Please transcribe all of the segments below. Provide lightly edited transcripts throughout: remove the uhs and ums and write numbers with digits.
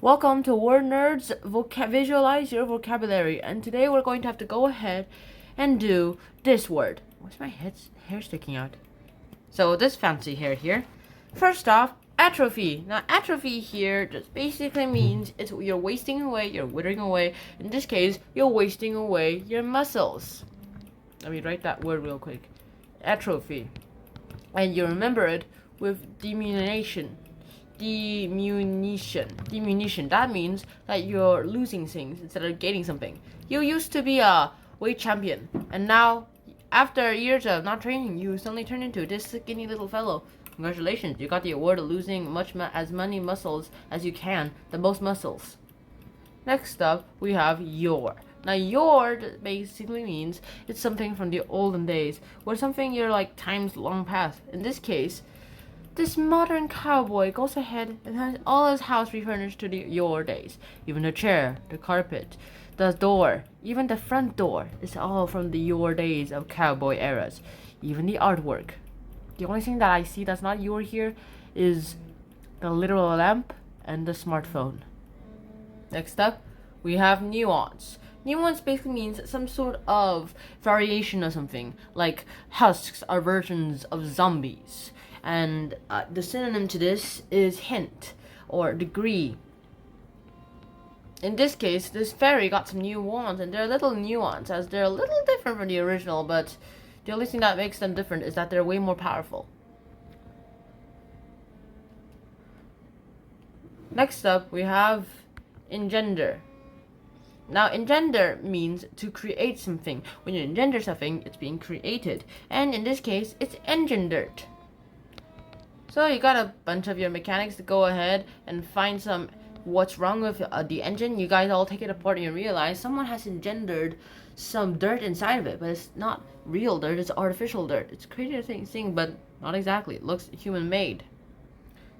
Welcome to Word Nerds Visualize Your Vocabulary, and today we're going to have to go ahead and do this word. What's my hair sticking out? So this fancy hair here. First off, atrophy. Now atrophy here just basically means you're wasting away, you're withering away. In this case, you're wasting away your muscles. Let me write that word real quick. Atrophy. And you remember it with diminution. Diminution. That means that you're losing things instead of gaining something. You used to be a weight champion, and now, after years of not training, you suddenly turn into this skinny little fellow. Congratulations, you got the award of losing as many muscles as you can, the most muscles. Next up, we have your. Now, your basically means it's something from the olden days, or something you're like times long past. In this case, this modern cowboy goes ahead and has all his house refurnished to the your days. Even the chair, the carpet, the door, even the front door is all from the your days of cowboy eras. Even the artwork. The only thing that I see that's not your here is the literal lamp and the smartphone. Next up, we have nuance. Nuance basically means some sort of variation of something, like husks are versions of zombies. And the synonym to this is hint or degree. In this case, this fairy got some new wands, and they're a little nuanced, as they're a little different from the original, but the only thing that makes them different is that they're way more powerful. Next up, we have engender. Now, engender means to create something. When you engender something, it's being created. And in this case, it's engendered. So you got a bunch of your mechanics to go ahead and find some what's wrong with the engine. You guys all take it apart and you realize someone has engendered some dirt inside of it, but it's not real dirt, it's artificial dirt. It's created a thing, but not exactly. It looks human made.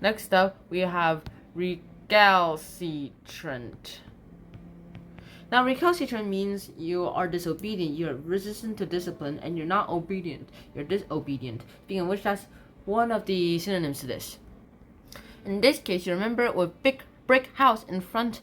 Next up, we have recalcitrant. Now, recalcitrant means you are disobedient, you're resistant to discipline, and you're not obedient. You're disobedient. Being in which that's one of the synonyms to this. In this case, you remember it with big brick house in front,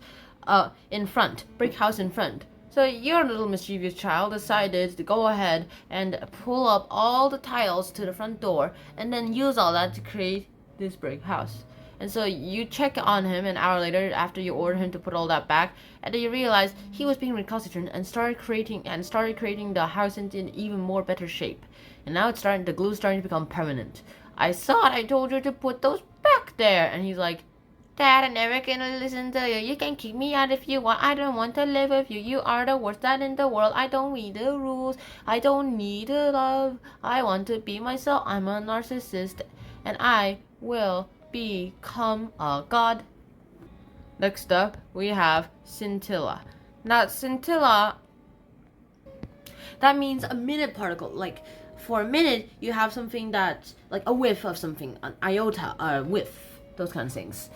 brick house in front. So your little mischievous child decided to go ahead and pull up all the tiles to the front door and then use all that to create this brick house. And so you check on him an hour later after you order him to put all that back, and then you realize he was being recalcitrant and started creating the house into an even more better shape. And now the glue's starting to become permanent. I thought I told you to put those back there. And he's like, Dad, I'm never gonna listen to you. You can kick me out if you want. I don't want to live with you. You are the worst dad in the world. I don't read the rules. I don't need love. I want to be myself. I'm a narcissist. And I will become a god. Next up, we have scintilla. Now, scintilla, that means a minute particle. Like, for a minute, you have something that's like a whiff of something, an iota, a whiff, those kind of things.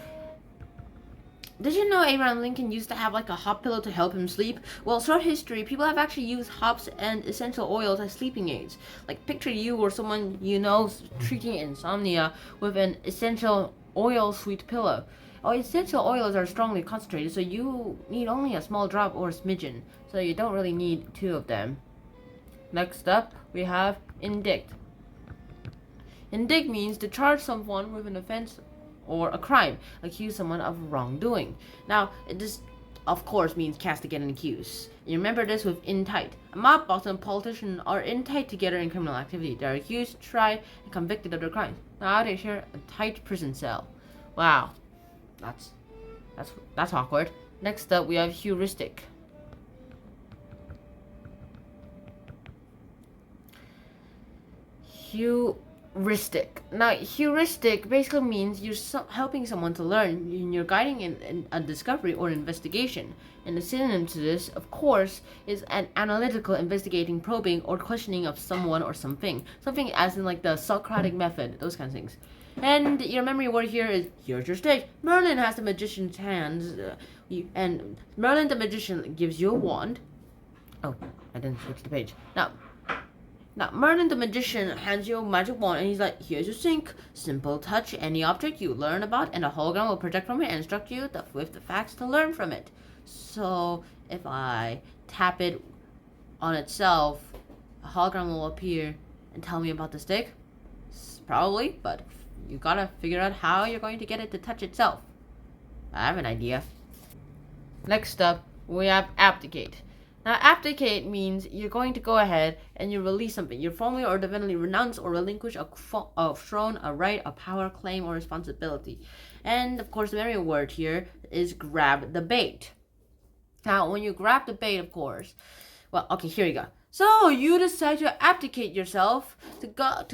Did you know Abraham Lincoln used to have like a hop pillow to help him sleep? Well, throughout history, people have actually used hops and essential oils as sleeping aids. Like, picture you or someone you know treating insomnia with an essential oil sweet pillow. Essential oils are strongly concentrated, so you need only a small drop or a smidgen. So you don't really need two of them. Next up, we have indict. Indict means to charge someone with an offense or a crime, accuse someone of wrongdoing. Now, this, of course, means castigate and accuse. You remember this with indict. A mob boss and politician are indict together in criminal activity. They are accused, tried, and convicted of their crimes. Now they share a tight prison cell. Wow, that's awkward. Next up, we have heuristic. Heuristic. Now, heuristic basically means you're helping someone to learn. You're guiding in a discovery or investigation. And the synonym to this, of course, is an analytical, investigating, probing, or questioning of someone or something. Something as in like the Socratic method, those kind of things. And your memory word here is, here's your stage. Merlin has the magician's hands, and Merlin the magician gives you a wand. Oh, I didn't switch the page. Now, Now, Merlin the magician hands you a magic wand and he's like, here's your sink. Simple touch any object you learn about and a hologram will project from it and instruct you with the facts to learn from it. So, if I tap it on itself, a hologram will appear and tell me about the stick? Probably, but you gotta figure out how you're going to get it to touch itself. I have an idea. Next up, we have abdicate. Now, abdicate means you're going to go ahead and you release something. You formally or divinely renounce or relinquish a throne, a right, a power, claim, or responsibility. And, of course, the very word here is grab the bait. Now, when you grab the bait, of course, well, okay, here you go. So, you decide to abdicate yourself to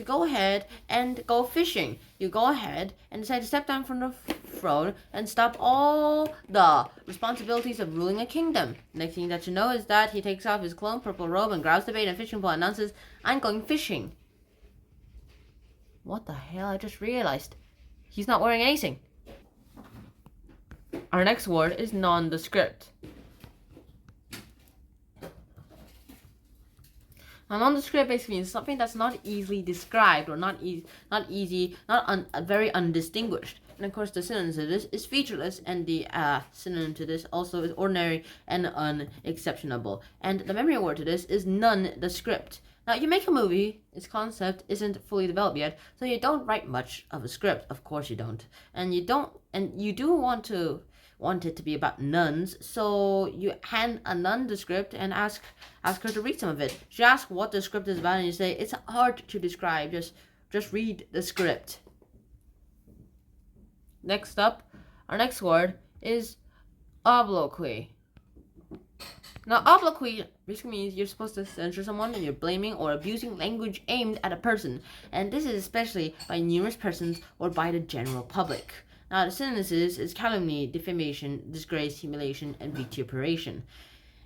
go ahead and go fishing. You go ahead and decide to step down from the throne and stop all the responsibilities of ruling a kingdom. Next thing that you know is that he takes off his clone purple robe and grabs the bait and fishing pole and announces, I'm going fishing. What the hell? I just realized. He's not wearing anything. Our next word is nondescript. Now, nondescript basically means something that's not easily described or very undistinguished. And of course, the synonym to this is featureless, and the synonym to this also is ordinary and unexceptionable. And the memory word to this is nondescript. Now, you make a movie, its concept isn't fully developed yet, so you don't write much of a script. Of course you don't. And you do want it to be about nuns, so you hand a nun the script and ask her to read some of it. She asks what the script is about, and you say, it's hard to describe, just read the script. Next up, our next word is obloquy. Now, obloquy basically means you're supposed to censure someone and you're blaming or abusing language aimed at a person, and this is especially by numerous persons or by the general public. Now, the synonyms is calumny, defamation, disgrace, humiliation, and vituperation.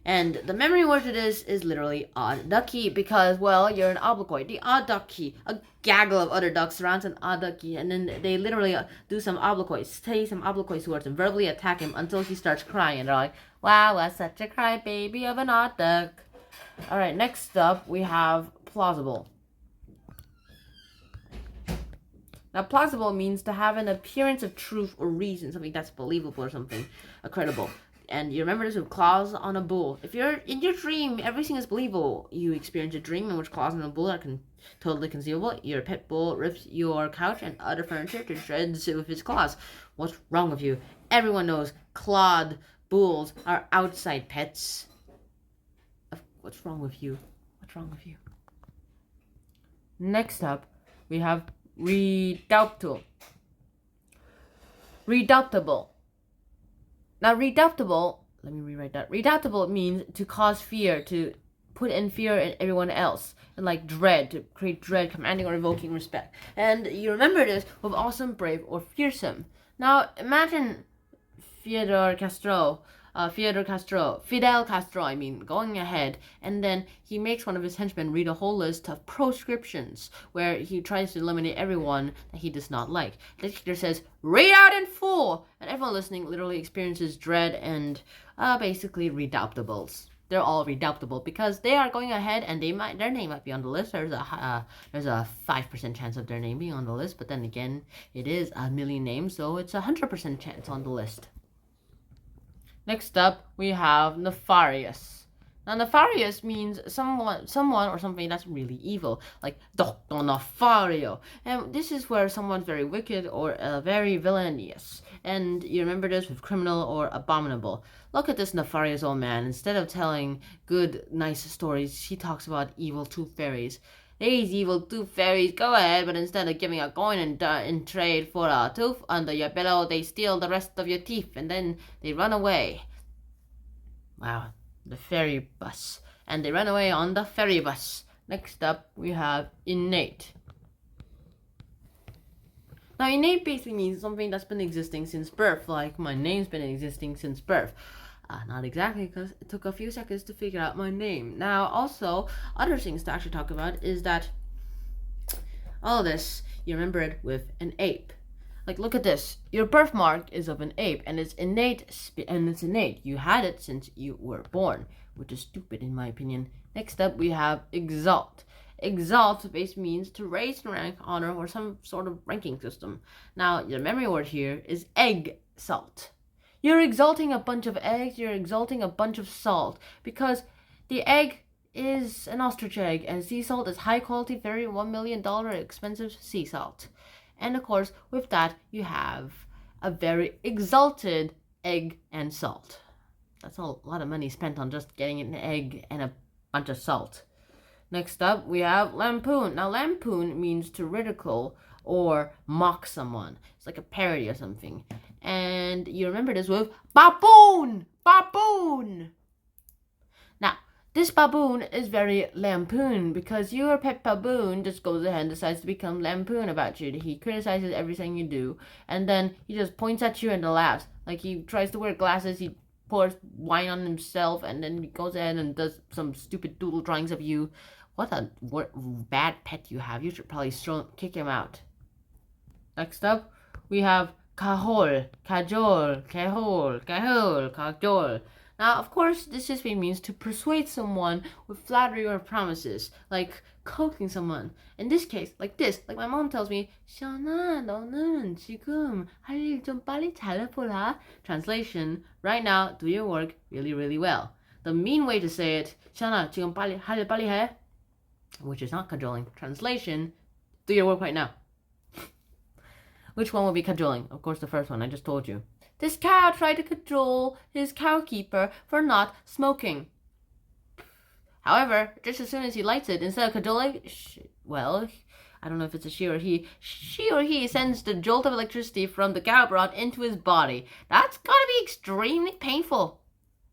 And the memory word to this is literally odd ducky because, well, you're an obloquy. The odd ducky, a gaggle of other ducks surrounds an odd ducky, and then they literally do some obloquies, say some obloquies towards him, verbally attack him until he starts crying. And they're like, wow, that's such a crybaby of an odd duck. All right, next up, we have plausible. Now, plausible means to have an appearance of truth or reason, something that's believable or something credible. And you remember this with claws on a bull. If you're in your dream, everything is believable. You experience a dream in which claws on a bull are totally conceivable. Your pet bull rips your couch and other furniture to shreds with his claws. What's wrong with you? Everyone knows clawed bulls are outside pets. What's wrong with you? What's wrong with you? Next up, we have redoubtable. Redoubtable. Now, redoubtable, let me rewrite that. Redoubtable means to cause fear, to put in fear in everyone else. And like dread, to create dread, commanding or evoking respect. And you remember this with awesome, brave, or fearsome. Now, imagine Fidel Castro, going ahead, and then he makes one of his henchmen read a whole list of proscriptions where he tries to eliminate everyone that he does not like. The dictator says, read out in full, and everyone listening literally experiences dread and basically redoubtables. They're all redoubtable because they are going ahead and their name might be on the list. There's a 5% chance of their name being on the list, but then again, it is a million names, so it's 100% chance on the list. Next up, we have nefarious. Now, nefarious means someone or something that's really evil, like Doctor Nefario. And this is where someone's very wicked or very villainous. And you remember this with criminal or abominable. Look at this nefarious old man. Instead of telling good, nice stories, he talks about evil tooth fairies. These evil tooth fairies go ahead, but instead of giving a coin in trade for a tooth under your pillow, they steal the rest of your teeth and then they run away. Wow, the ferry bus. And they run away on the ferry bus. Next up, we have innate. Now, innate basically means something that's been existing since birth, like my name's been existing since birth. Not exactly, because it took a few seconds to figure out my name. Now, also, other things to actually talk about is that all this, you remember it with an ape. Like, look at this. Your birthmark is of an ape, and it's innate. You had it since you were born, which is stupid in my opinion. Next up, we have exalt. Exalt basically means to raise in rank, honor, or some sort of ranking system. Now, your memory word here is egg salt. You're exalting a bunch of eggs, you're exalting a bunch of salt, because the egg is an ostrich egg, and sea salt is high quality, very $1 million expensive sea salt. And of course, with that, you have a very exalted egg and salt. That's a lot of money spent on just getting an egg and a bunch of salt. Next up, we have lampoon. Now, lampoon means to ridicule or mock someone. It's like a parody or something. And you remember this with baboon! Baboon! Now, this baboon is very lampoon because your pet baboon just goes ahead and decides to become lampoon about you. He criticizes everything you do, and then he just points at you and laughs. Like he tries to wear glasses, he pours wine on himself, and then he goes ahead and does some stupid doodle drawings of you. What a bad pet you have. You should probably kick him out. Next up, we have kahol, kajol, kahol, kahol, kajol. Now, of course, this just means to persuade someone with flattery or promises, like coaxing someone. In this case, like this, like my mom tells me, 샤나, 너는 지금 할 일 좀 빨리 잘해보라. Translation, right now, do your work really, really well. The mean way to say it, 샤나, 지금 빨리 할 일 빨리 해, which is not cajoling. Translation, do your work right now. Which one will be cajoling? Of course, the first one, I just told you. This cow tried to cajole his cowkeeper for not smoking. However, just as soon as he lights it, instead of cajoling, well, I don't know if it's a she or he sends the jolt of electricity from the cow broth into his body. That's gotta be extremely painful,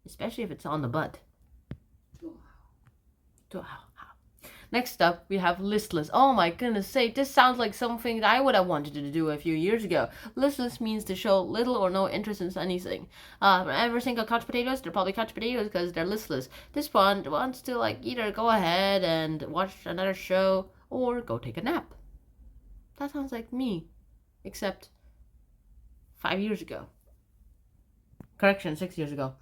especially if it's on the butt. Next up, we have listless. Oh my goodness sake, this sounds like something that I would have wanted to do a few years ago. Listless means to show little or no interest in anything. Ever think of couch potatoes? They're probably couch potatoes because they're listless. This one wants to either go ahead and watch another show or go take a nap. That sounds like me, except 5 years ago. Correction, 6 years ago.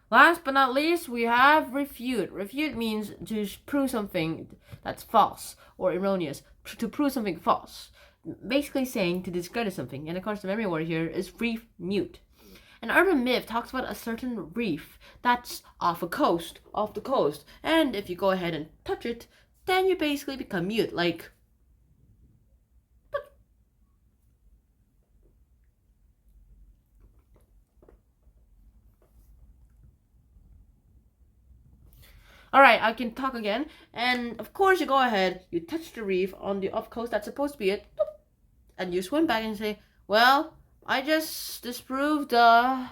Last but not least, we have refute. Refute means to prove something that's false or erroneous, to prove something false. Basically saying to discredit something. And of course, the memory word here is reef mute. An urban myth talks about a certain reef that's off the coast. And if you go ahead and touch it, then you basically become mute. Like, alright, I can talk again. And of course, you go ahead, you touch the reef on the off coast, that's supposed to be it, and you swim back and say, well, I just disproved the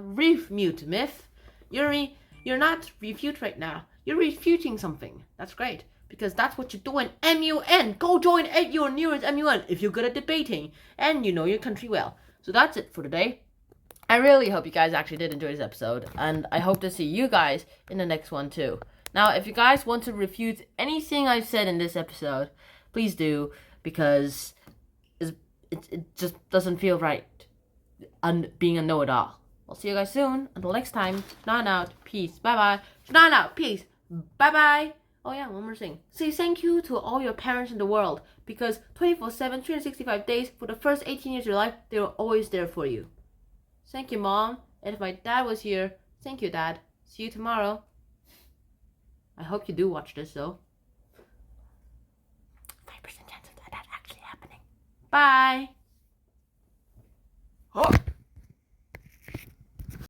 reef mute myth. You're not refute right now. You're refuting something. That's great, because that's what you do in MUN. Go join at your nearest MUN if you're good at debating and you know your country well. So that's it for today. I really hope you guys actually did enjoy this episode, and I hope to see you guys in the next one too. Now, if you guys want to refute anything I've said in this episode, please do, because it just doesn't feel right being a know-it-all. I'll see you guys soon. Until next time, Shnan out, peace, bye-bye. Shnan out, peace, bye-bye. Oh yeah, one more thing. Say thank you to all your parents in the world, because 24/7, 365 days, for the first 18 years of your life, they were always there for you. Thank you, Mom. And if my dad was here, thank you, Dad. See you tomorrow. I hope you do watch this, though. 5% chance of that actually happening. Bye. Oh.